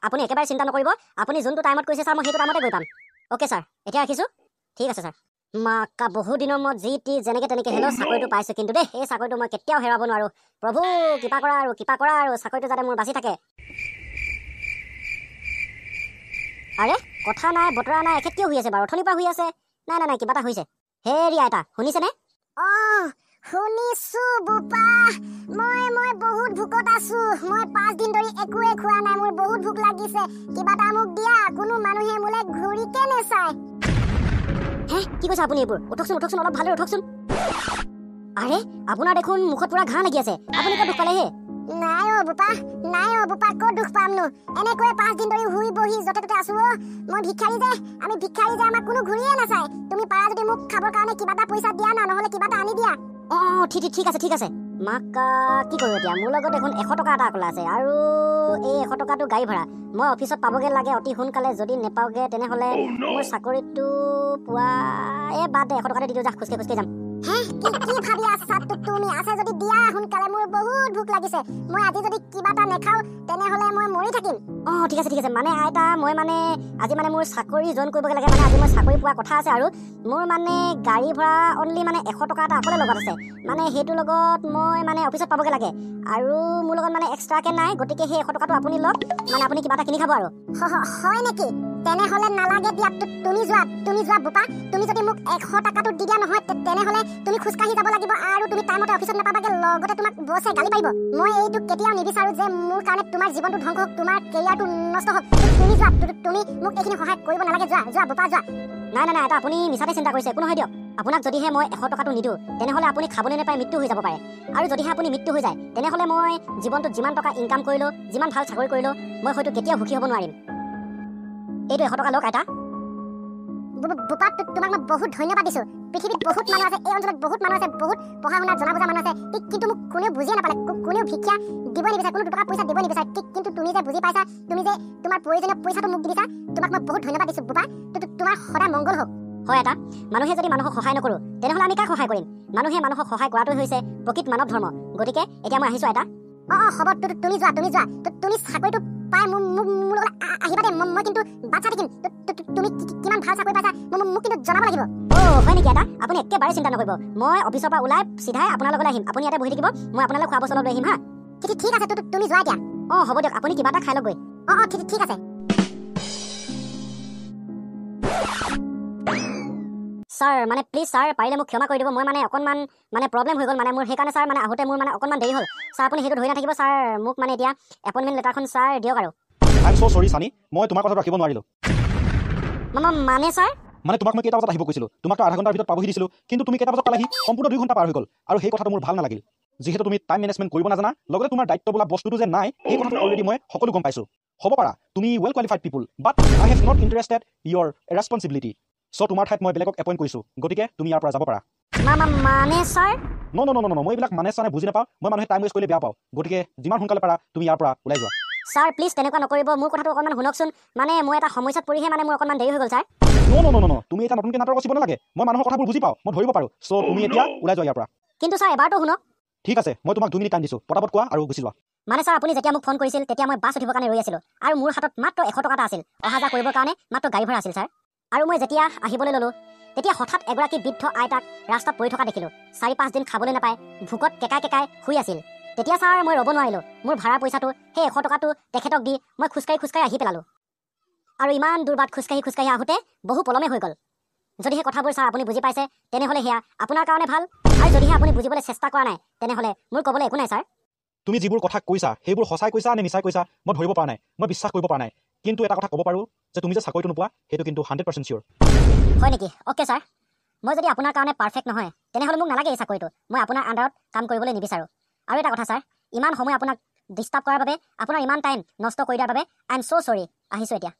আপুনি একেবাৰে চিন্তা নকৰিব আপুনি যোনটো টাইমত কৈছে ছাৰ মই সেইটো টাইমতে গৈ পাম অ'কে ছাৰ এতিয়া ৰাখিছোঁ ঠিক আছে ছাৰ মাকা বহু দিনৰ মূৰত যি টি যেনেকৈ তেনেকৈ হ'লেও চাকৰিটো পাইছোঁ কিন্তু দেই এই চাকৰিটো মই কেতিয়াও হেৰাব নোৱাৰোঁ প্ৰভু কিবা কৰা আৰু চাকৰিটো যাতে মোৰ বাচি থাকে আৰে কথা নাই বতৰা নাই এখেত কিয় শুই আছে বাৰু অথনিৰ পৰা শুই আছে নাই কিবা এটা হৈছে হে ৰিয়া এটা শুনিছেনে শুনিছো বুপা মই বহুত ভোকত আছো মই 5 দিন ধৰি একোৱে খোৱা নাই মোৰ বহুত ভোক লাগিছে কিবা এটা মোক দিয়া কোনো মানুহে মোলে ঘূৰিকে নেচায় হে কি কৈছে আপুনি এইবোৰ উঠকচোন অলপ ভালদৰে উঠকচোন আৰে আপোনাৰ দেখোন মুখত পুৰা ঘাঁ লাগি আছে আপুনি ক'ত দুখ পালেহে নাই অ বুপা ক'ত দুখ পামনো এনেকৈ 5 দিন ধৰি শুই বহি যতে ততে আছো মই ভিক্ষাৰী যে আমাক কোনো ঘূৰিয়ে নাচায় তুমি পাৰা যদি মোক খাবৰ কাৰণে কিবা এটা পইচা দিয়া না নহলে কিবা এটা আনি দিয়া ঠিক আছে মাকা কি কৰোঁ এতিয়া মোৰ লগত দেখোন 100 টকা এটা অকলে আছে আৰু এই 100 টকাটো গাড়ী ভাড়া মই অফিচত পাবগৈ লাগে অতি সোনকালে যদি নেপাওঁগৈ তেনেহ'লে মোৰ চাকৰিটো পোৱা বাদ দে 100 টকাতে দি দিওঁ যা খোজকাঢ়ি যাম কি ভাবি আছা তুমি আছে যদি দিয়া সোনকালে মোৰ বহুত ভোক লাগিছে মই আজি যদি কিবা এটা নেখাওঁ তেনেহ'লে মই মৰি থাকিম ঠিক আছে মানে আইতা মই মানে আজি মানে মোৰ চাকৰি জইন কৰিবগৈ লাগে মানে আজি মই চাকৰি পোৱা কথা আছে আৰু মোৰ মানে গাড়ী ভাড়া অনলি মানে 100 টকা এটা অকলে লগত আছে মানে সেইটোৰ লগত মই মানে অফিচত পাবগৈ লাগে আৰু মোৰ লগত মানে এক্সট্ৰাকৈ নাই গতিকে সেই 100 টকাটো আপুনি লওক মানে আপুনি কিবা এটা কিনি খাব আৰু হয় নেকি তেনেহ'লে নালাগে দিয়া তুমি যোৱা বুপা তুমি যদি মোক 100 টকাটো দি দিয়া নহয় তেনেহ'লে তুমি খোজকাঢ়ি যাব লাগিব আৰু তুমি টাইমতে অফিচত নাপাবাগে লগতে তোমাক বছে গালি পাৰিব মই এইটো কেতিয়াও নিবিচাৰো যে মোৰ কাৰণে তোমাৰ জীৱনটো ধ্বংস হওক তোমাৰ কেৰিয়াৰটো নষ্ট হওক তুমি মোক এইখিনি সহায় কৰিব নালাগে যোৱা বুপা যোৱা নাই এটা আপুনি মিছাতে চিন্তা কৰিছে একো নহয় দিয়ক আপোনাক যদিহে মই 100 টকাটো নিদিওঁ তেনেহ'লে আপুনি খাবলৈ নাপাই মৃত্যু হৈ যাব পাৰে আৰু যদিহে আপুনি মৃত্যু হৈ যায় তেনেহ'লে মই জীৱনটোত যিমান টকা ইনকাম কৰিলোঁ যিমান ভাল চাকৰি কৰিলোঁ মই হয়তো কেতিয়াও সুখী হ'ব নোৱাৰিম এইটো 100 টকা লওক আইতা বুপা তোমাক মই বহুত ধন্যবাদ দিছোঁ পৃথিৱীত বহুত মানুহ আছে এই অঞ্চলত বহুত মানুহ আছে বহুত পঢ়া শুনা জনা বুজা মানুহ আছে কিন্তু মোক কোনেও বুজিয়ে নাপালে কোনেও ভিক্ষা দিব নিবিচাৰে কোনো টকা পইচা দিব নিবিচাৰে কিন্তু তুমি যে বুজি পাইছা তুমি যে তোমাৰ প্ৰয়োজনীয় পইচাটো মোক দিছা তোমাক মই বহুত ধন্যবাদ দিছোঁ বুপা তোমাৰ সদায় মংগল হওক হয় এটা মানুহে যদি মানুহক সহায় নকৰোঁ তেনেহ'লে আমি কাক সহায় কৰিম মানুহে মানুহক সহায় কৰাটোৱে হৈছে প্ৰকৃত মানৱ ধৰ্ম গতিকে এতিয়া মই আহিছোঁ এটা হ'ব তুমি যোৱা তুমি চাকৰিটো পাই মোৰ লগত আহিবা দে মই কিন্তু বাচ্চা থাকিম তুমি কিমান ভাল চাকৰি পাইছা মোক কিন্তু জনাব লাগিব হয় নেকি এটা আপুনি একেবাৰে চিন্তা নকৰিব মই অফিচৰ পৰা ওলাই চিধাই আপোনাৰ লগত আহিম আপুনি ইয়াতে বহি থাকিব মই আপোনালৈ খোৱা বস্তু অলপ লৈ আহিম হা ঠিক আছে তুমি যোৱা এতিয়া হ'ব দিয়ক আপুনি কিবা এটা খাই লওক গৈ ঠিক আছে ছাৰ মানে প্লিজ ছাৰ পাৰিলে মোক ক্ষমা কৰি দিব মই মানে অকণমান মানে প্ৰব্লেম হৈ গ'ল মানে মোৰ সেইকাৰণে ছাৰ মানে আহোঁতে মোৰ মানে অকণমান দেৰি হ'ল ছাৰ আপুনি সেইটো ধৰি নাথাকিব ছাৰ মোক মানে এতিয়া এপইণ্টমেণ্ট লেটাৰখন ছাৰ দিয়ক আৰু আই এম ছ' চৰি ছানী মই তোমাৰ কথাটো ৰাখিব নোৱাৰিলোঁ মানে ছাৰ মানে তোমাক মই কেইটা বজাত আহিব কৈছিলোঁ তোমাকতো আধা ঘণ্টাৰ ভিতৰত পাবহি দিছিলোঁ কিন্তু তুমি কেইটা বজাত পালাহি সম্পূৰ্ণ 2 ঘণ্টা পাৰ হৈ গ'ল আৰু সেই কথাটো মোৰ ভাল নালাগিল যিহেতু তুমি টাইম মেনেজমেণ্ট কৰিব নাজানা লগতে তোমাৰ দায়িত্ব বোলা বস্তুটো যে নাই সেই কথাটো অলৰেডি মই সকলো গম পাইছোঁ হ'ব পাৰা তুমি well qualified people but I have not interested your responsibility so' তোমাৰ ঠাইত মই বেলেগক এপইণ্ট কৰিছোঁ গতিকে তুমি ইয়াৰ পৰা যাব পাৰা মানে ছাৰ ন মই এইবিলাক মানে বুজি নাপাওঁ মই মানুহে টাইম ৱেষ্ট কৰিলে বেয়া পাওঁ গতিকে যিমান সোনকালে পাৰা তুমি ইয়াৰ পৰা ওলাই যোৱা ছাৰ প্লিজ তেনেকুৱা নকৰিব মোৰ কথাটো অকণমান শুনকচোন মানে মই এটা সমস্যাত পৰিহে মানে মোৰ অকণমান দেৰি হৈ গ'ল ছাৰ ন তুমি এটা নতুনকৈ নাটক ৰচিব নালাগে মই মানুহৰ কথাবোৰ বুজি পাওঁ মই ধৰিব পাৰোঁ চ' তুমি এতিয়া ওলাই যোৱা ইয়াৰ পৰা কিন্তু ছাৰ এবাৰতো শুনক ঠিক আছে মই তোমাক 2 মিনিট টাইম দিছোঁ পটাপট কোৱা আৰু গুচি যোৱা মানে ছাৰ আপুনি যেতিয়া মোক ফোন কৰিছিল তেতিয়া মই বাছ উঠিবৰ কাৰণে ৰৈ আছিলোঁ আৰু মোৰ হাতত মাত্ৰ 100 টকা এটা আছিল অহা যোৱা কৰিবৰ কাৰণে মাত্ৰ গাড়ী ভাড়া আছিল ছাৰ আৰু মই যেতিয়া আহিবলৈ ল'লোঁ তেতিয়া হঠাৎ এগৰাকী বৃদ্ধ আইতাক ৰাস্তাত পৰি থকা দেখিলোঁ 4-5 দিন খাবলৈ নাপায় ভোকত কেকাই শুই আছিল তেতিয়া ছাৰ মই ৰ'ব নোৱাৰিলোঁ মোৰ ভাড়া পইচাটো সেই 100 টকাটো তেখেতক দি মই খোজকাঢ়ি আহি পেলালোঁ আৰু ইমান দূৰ বাট খোজকাঢ়ি আহোঁতে বহু পলমে হৈ গ'ল যদি সেই কথাবোৰ ছাৰ আপুনি বুজি পাইছে তেনেহ'লে সেয়া আপোনাৰ কাৰণে ভাল আৰু যদিহে আপুনি বুজিবলৈ চেষ্টা কৰা নাই তেনেহ'লে মোৰ ক'বলৈ একো নাই ছাৰ তুমি যিবোৰ কথা কৈছা সেইবোৰ সঁচাই কৈছা নে মিছাই কৈছা মই ধৰিব পৰা নাই মই বিশ্বাস কৰিব পৰা নাই কিন্তু এটা কথা ক'ব পাৰোঁ যে তুমি যে চাকৰিটো নোপোৱা সেইটো কিন্তু 100% চিয়'ৰ হয় নেকি অ'কে ছাৰ মই যদি আপোনাৰ কাৰণে পাৰফেক্ট নহয় তেনেহ'লে মোক নালাগে এই চাকৰিটো মই আপোনাৰ আণ্ডাৰত কাম কৰিবলৈ নিবিচাৰোঁ আৰু এটা কথা ছাৰ ইমান সময় আপোনাক ডিষ্টাৰ্ব কৰাৰ বাবে আপোনাৰ ইমান টাইম নষ্ট কৰি দিয়াৰ বাবে আই এম ছ' চৰি আহিছোঁ এতিয়া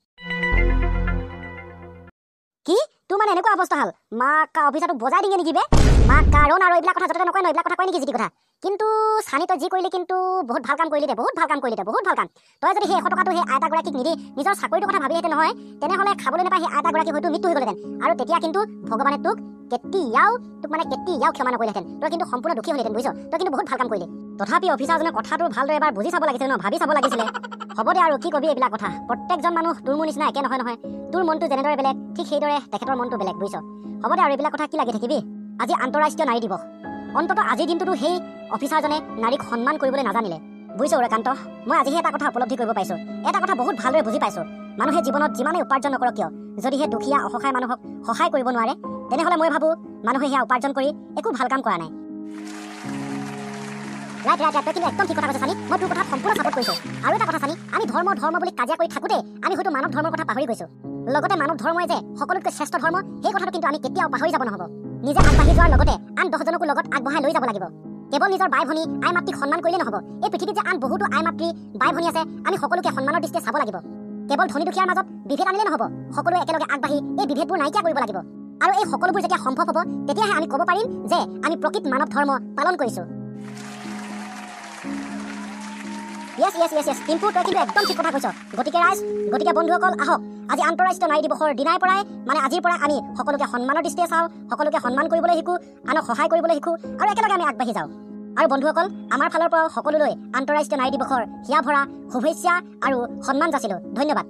কি তোৰ মানে এনেকুৱা অৱস্থা হ'ল মাকা অফিচাৰটো বজাই দিঙে নেকি বে মা কাৰণ আৰু এইবিলাক কথা য'তে নকয় ন এইবিলাক কথা কয় নেকি যি কথা কিন্তু চানি তই যি কৰিলি কিন্তু বহুত ভাল কাম কৰিলি দে বহুত ভাল কাম তই যদি সেই 100 টকাটো সেই আইতাগৰাকীক নিদি নিজৰ চাকৰিটোৰ কথা ভাবিহেঁতেন নহয় তেনেহ'লে খাবলৈ নাপায় সেই আইতাগৰাকী হয়তো মৃত্যু হৈ গ'লহেঁতেন আৰু তেতিয়া কিন্তু ভগৱানে তোক কেতিয়াও ক্ষমা নকৰিলেহেঁতেন। তই কিন্তু সম্পূৰ্ণ দুখী হ'লিহেঁতেন, বুজিছ? তই কিন্তু বহুত ভাল কাম কৰিলি। তথাপি অফিচাৰজনে কথাটো ভালদৰে এবাৰ বুজি চাব লাগিছিলে ন, ভাবি চাব লাগিছিলে। হ'ব দে আৰু কি কবি এইবিলাক কথা। প্ৰত্যেকজন মানুহ তোৰ মোৰ নিচিনা একে নহয়। তোৰ মনটো যেনেদৰে বেলেগ, ঠিক সেইদৰে তেখেতৰ মনটো বেলেগ, বুজিছ? হ'ব দে আৰু এইবিলাক কথা কি লাগি থাকিবি। আজি আন্তঃৰাষ্ট্ৰীয় নাৰী দিৱস। অন্ততঃ আজিৰ দিনটোতো সেই অফিচাৰজনে নাৰীক সন্মান কৰিবলৈ নাজানিলে, বুজিছ ৰেকান্ত? মই আজিহে এটা কথা উপলব্ধি কৰিব পাৰিছোঁ, এটা কথা বহুত ভালদৰে বুজি পাইছোঁ। মানুহে জীৱনত যিমানেই উপাৰ্জন নকৰক কিয়, যদিহে দুখীয়া অসহায় মানুহক সহায় কৰিব নোৱাৰে, তেনেহ'লে মই ভাবোঁ মানুহে সেয়া উপাৰ্জন কৰি একো ভাল কাম কৰা নাই। ৰাইট, তই কিন্তু একদম ঠিক কথা কৈছ চানি। মই তোৰ কথাত সম্পূৰ্ণ ছাপোৰ্ট কৰিছোঁ। আৰু এটা কথা চানি, আমি ধৰ্ম বুলি কাজিয়া কৰি থাকোঁতে আমি হয়তো মানৱ ধৰ্মৰ কথা পাহৰি গৈছোঁ। লগতে মানৱ ধৰ্মই যে সকলোতকৈ শ্ৰেষ্ঠ ধৰ্ম, সেই কথাটো কিন্তু আমি কেতিয়াও পাহৰি যাব নহ'ব। নিজে আগবাঢ়ি যোৱাৰ লগতে আন 10জনকো লগত আগবঢ়াই লৈ যাব লাগিব। কেৱল নিজৰ বাই ভনী আই মাতৃক সন্মান কৰিলে নহ'ব। এই পৃথিৱীত যে আন বহুতো আই মাতৃ বাই ভনী আছে, আমি সকলোকে সন্মানৰ দৃষ্টিৰে চাব লাগিব। কেৱল ধনী দুখীয়াৰ মাজত বিভেদ আনিলে নহ'ব, সকলোৱে একেলগে আগবাঢ়ি এই বিভেদবোৰ নাইকিয়া কৰিব লাগিব। আৰু এই সকলোবোৰ যেতিয়া সম্ভৱ হ'ব, তেতিয়াহে আমি ক'ব পাৰিম যে আমি প্ৰকৃত মানৱ ধৰ্ম পালন কৰিছোঁ। য়েছ টিম্পু, তই কিন্তু একদম ঠিক কথা কৈছ। গতিকে বন্ধুসকল, আহক আজি আন্তঃৰাষ্ট্ৰীয় নাৰী দিৱসৰ দিনাৰ পৰাই, মানে আজিৰ পৰা আমি সকলোকে সন্মানৰ দৃষ্টিৰে চাওঁ, সকলোকে সন্মান কৰিবলৈ শিকোঁ, আনক সহায় কৰিবলৈ শিকোঁ, আৰু একেলগে আমি আগবাঢ়ি যাওঁ। আৰু বন্ধুসকল, আমাৰ ফালৰ পৰাও সকলোলৈ আন্তঃৰাষ্ট্ৰীয় নাৰী দিৱসৰ হিয়া ভৰা শুভেচ্ছা আৰু সন্মান যাচিলোঁ। ধন্যবাদ।